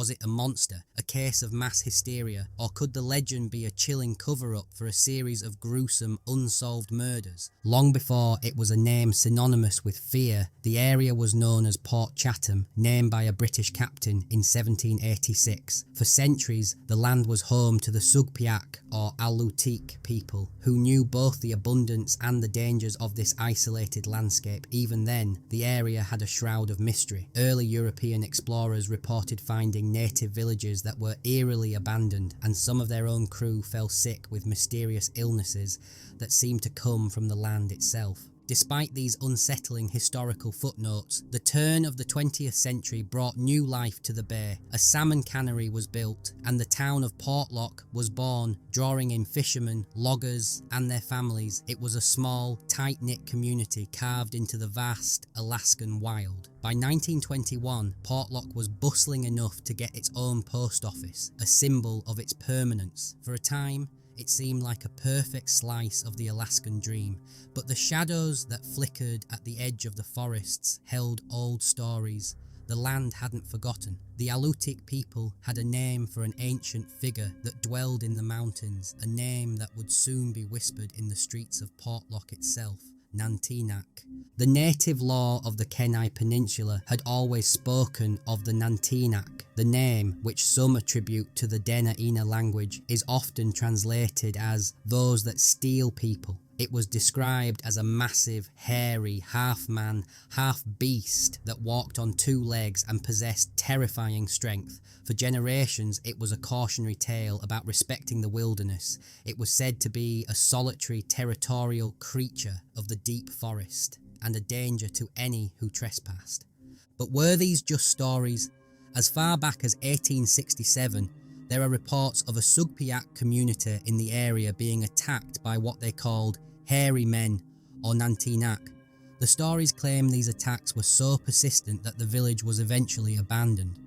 Was it a monster, a case of mass hysteria, or could the legend be a chilling cover-up for a series of gruesome, unsolved murders? Long before it was a name synonymous with fear, the area was known as Port Chatham, named by a British captain in 1786. For centuries, the land was home to the Sugpiaq or Alutiiq people, who knew both the abundance and the dangers of this isolated landscape. Even then, the area had a shroud of mystery. Early European explorers reported finding native villages that were eerily abandoned, and some of their own crew fell sick with mysterious illnesses that seemed to come from the land itself. Despite these unsettling historical footnotes, the turn of the 20th century brought new life to the bay. A salmon cannery was built, and the town of Portlock was born, drawing in fishermen, loggers, and their families. It was a small, tight-knit community carved into the vast Alaskan wild. By 1921, Portlock was bustling enough to get its own post office, a symbol of its permanence. For a time, it seemed like a perfect slice of the Alaskan dream, but the shadows that flickered at the edge of the forests held old stories. The land hadn't forgotten. The Alutiiq people had a name for an ancient figure that dwelled in the mountains, a name that would soon be whispered in the streets of Portlock itself. Nanty-Nak. The native law of the Kenai Peninsula had always spoken of the Nanty-Nak. The name, which some attribute to the Dena'ina language, is often translated as those that steal people. It was described as a massive, hairy, half-man, half-beast that walked on two legs and possessed terrifying strength. For generations, it was a cautionary tale about respecting the wilderness. It was said to be a solitary, territorial creature of the deep forest, and a danger to any who trespassed. But were these just stories? As far back as 1867, there are reports of a Sugpiaq community in the area being attacked by what they called hairy men, or Nanty-Nak. The stories claim these attacks were so persistent that the village was eventually abandoned.